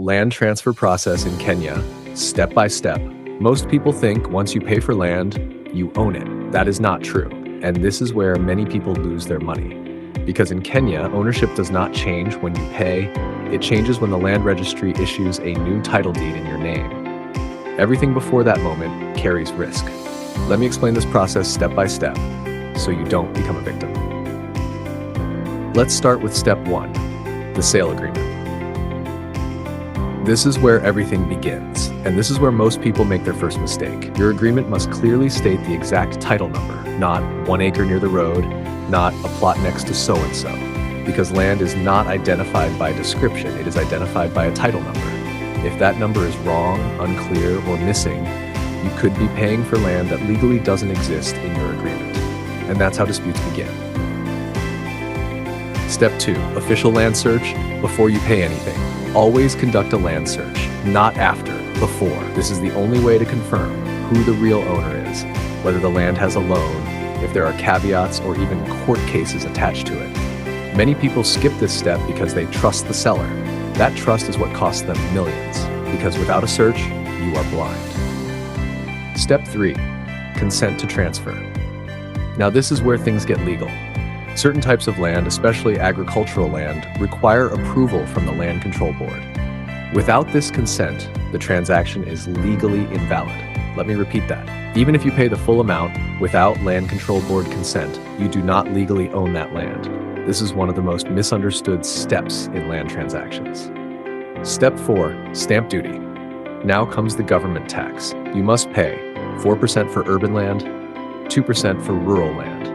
land transfer process in Kenya, step by step. Most people think once you pay for land, you own it. That is not true. And this is where many people lose their money. Because in Kenya, ownership does not change when you pay. It changes when the land registry issues a new title deed in your name. Everything before that moment carries risk. Let me explain this process step by step so you don't become a victim. Let's start with step 1, the sale agreement. This is where everything begins, and this is where most people make their first mistake. Your agreement must clearly state the exact title number, not 1 acre near the road, not a plot next to so-and-so, because land is not identified by description, it is identified by a title number. If that number is wrong, unclear, or missing, you could be paying for land that legally doesn't exist in your agreement. And that's how disputes begin. Step 2, official land search. Before you pay anything, always conduct a land search, not after, before. This is the only way to confirm who the real owner is, whether the land has a loan, if there are caveats or even court cases attached to it. Many people skip this step because they trust the seller. That trust is what costs them millions, because without a search, you are blind. Step 3, consent to transfer. Now this is where things get legal. Certain types of land, especially agricultural land, require approval from the Land Control Board. Without this consent, the transaction is legally invalid. Let me repeat that. Even if you pay the full amount without Land Control Board consent, you do not legally own that land. This is one of the most misunderstood steps in land transactions. Step 4, stamp duty. Now comes the government tax. You must pay 4% for urban land, 2% for rural land.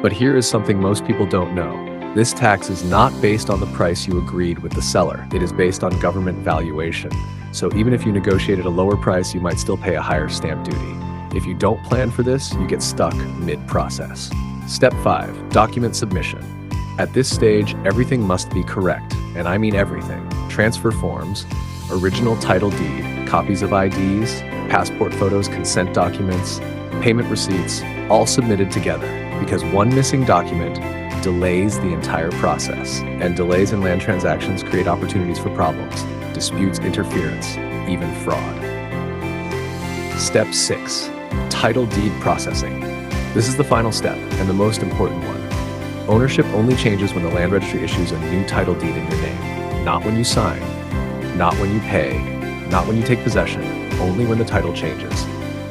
But here is something most people don't know. This tax is not based on the price you agreed with the seller. It is based on government valuation. So even if you negotiated a lower price, you might still pay a higher stamp duty. If you don't plan for this, you get stuck mid-process. Step 5, document submission. At this stage, everything must be correct, and I mean everything. Transfer forms, original title deed, copies of IDs, passport photos, consent documents, payment receipts, all submitted together, because one missing document delays the entire process, and delays in land transactions create opportunities for problems, disputes, interference, even fraud. Step 6, title deed processing. This is the final step, and the most important one. Ownership only changes when the land registry issues a new title deed in your name, not when you sign, not when you pay, not when you take possession, only when the title changes.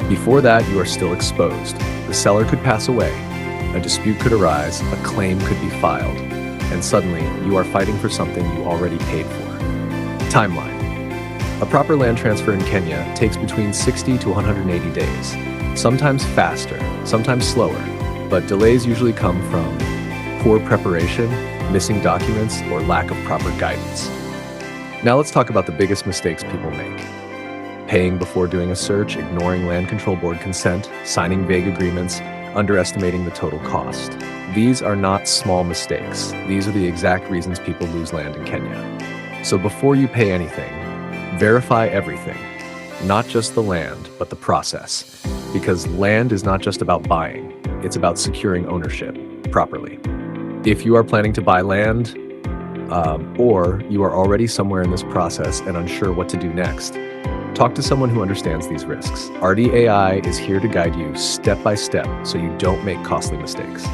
Before that, you are still exposed. The seller could pass away, a dispute could arise, a claim could be filed, and suddenly you are fighting for something you already paid for. Timeline. A proper land transfer in Kenya takes between 60 to 180 days, sometimes faster, sometimes slower, but delays usually come from poor preparation, missing documents, or lack of proper guidance. Now let's talk about the biggest mistakes people make. Paying before doing a search, ignoring Land Control Board consent, signing vague agreements, underestimating the total cost. These are not small mistakes. These are the exact reasons people lose land in Kenya. So before you pay anything, verify everything, not just the land, but the process. Because land is not just about buying, it's about securing ownership properly. If you are planning to buy land, or you are already somewhere in this process and unsure what to do next, talk to someone who understands these risks. Ardhi AI is here to guide you step by step so you don't make costly mistakes.